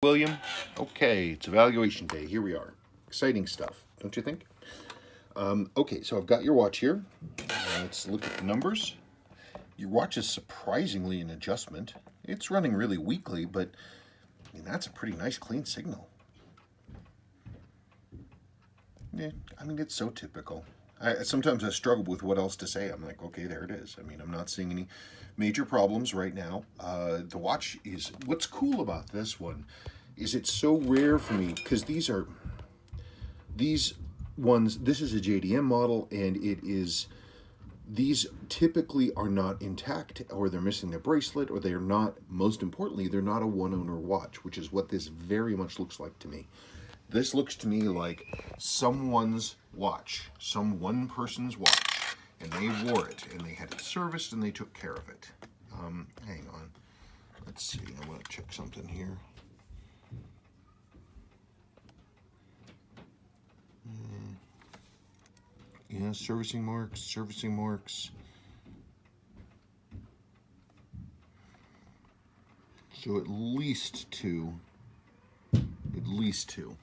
William. Okay, it's evaluation day. Here we are. Exciting stuff, don't you think? Okay, so I've got your watch here. Let's look at the numbers. Your watch is surprisingly an adjustment. It's running really weakly, but I mean, that's a pretty nice clean signal. Yeah, I mean, it's so typical. Sometimes I struggle with what else to say. I'm like, okay, there it is. I mean, I'm not seeing any major problems right now. The watch is, what's cool about this one is it's so rare for me because these ones, this is a JDM model and these typically are not intact, or they're missing their bracelet, or they're not, most importantly, they're not a one owner watch, which is what this very much looks like to me. This looks to me like someone's watch, some one person's watch, and they wore it, and they had it serviced, and they took care of it. Hang on. Let's see. I want to check something here. Yeah, servicing marks, servicing marks. So at least two. At least two.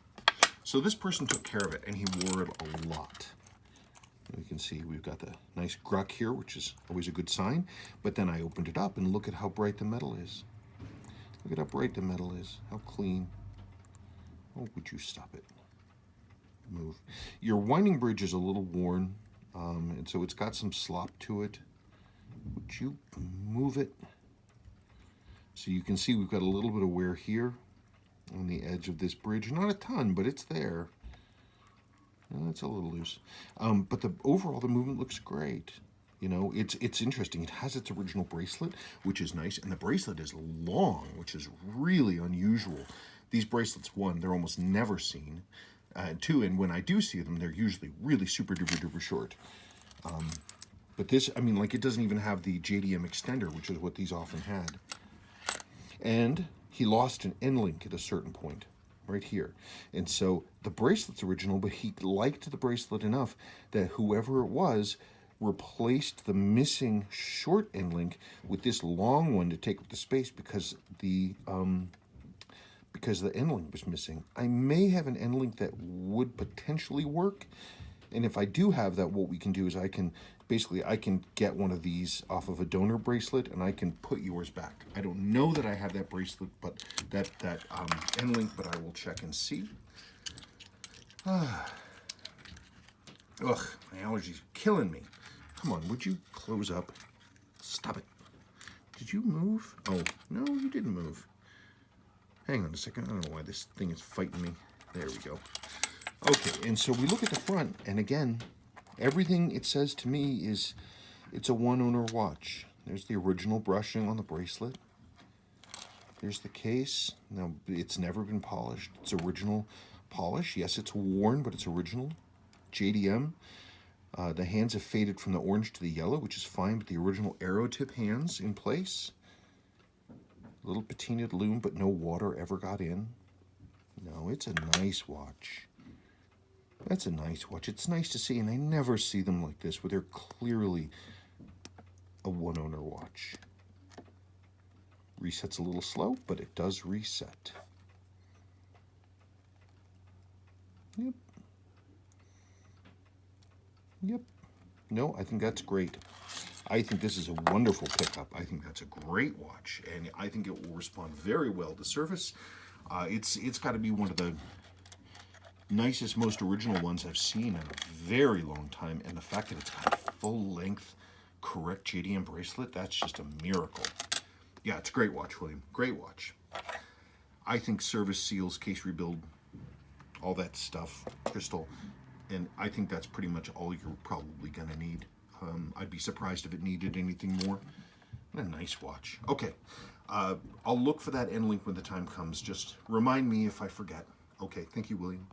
So this person took care of it, and he wore it a lot. You can see we've got the nice gruck here, which is always a good sign. But then I opened it up, and look at how bright the metal is. Look at how bright the metal is, how clean. Oh, would you stop it? Move. Your winding bridge is a little worn, and so it's got some slop to it. Would you move it? So you can see we've got a little bit of wear here on the edge of this bridge. Not a ton, but it's there. It's a little loose. But overall, the movement looks great. You know, it's interesting. It has its original bracelet, which is nice, and the bracelet is long, which is really unusual. These bracelets, one, they're almost never seen. Two, and when I do see them, they're usually really super duper duper short. But this, I mean, like, it doesn't even have the JDM extender, which is what these often had. And he lost an end link at a certain point, right here. And so the bracelet's original, but he liked the bracelet enough that whoever it was replaced the missing short end link with this long one to take up the space because the end link was missing. I may have an end link that would potentially work. And if I do have that, what we can do is I can get one of these off of a donor bracelet, and I can put yours back. I don't know that I have that bracelet, but that end link, but I will check and see. Ugh, my allergies are killing me. Come on, would you close up? Stop it. Did you move? Oh, no, you didn't move. Hang on a second. I don't know why this thing is fighting me. There we go. Okay, and so we look at the front, and again, everything it says to me is it's a one-owner watch. There's the original brushing on the bracelet. There's the case. Now, it's never been polished. It's original polish. Yes, it's worn, but it's original. JDM. The hands have faded from the orange to the yellow, which is fine, but the original arrow tip hands in place. Little patinaed loom, but no water ever got in. No, it's a nice watch. That's a nice watch. It's nice to see, and I never see them like this, where they're clearly a one-owner watch. Resets a little slow, but it does reset. Yep. Yep. No, I think that's great. I think this is a wonderful pickup. I think that's a great watch, and I think it will respond very well to service. It's got to be one of the nicest, most original ones I've seen in a very long time, and the fact that it's got a full-length, correct JDM bracelet, that's just a miracle. Yeah, it's a great watch, William. Great watch. I think service, seals, case rebuild, all that stuff, crystal, and I think that's pretty much all you're probably going to need. I'd be surprised if it needed anything more. A nice watch. Okay, I'll look for that end link when the time comes. Just remind me if I forget. Okay, thank you, William.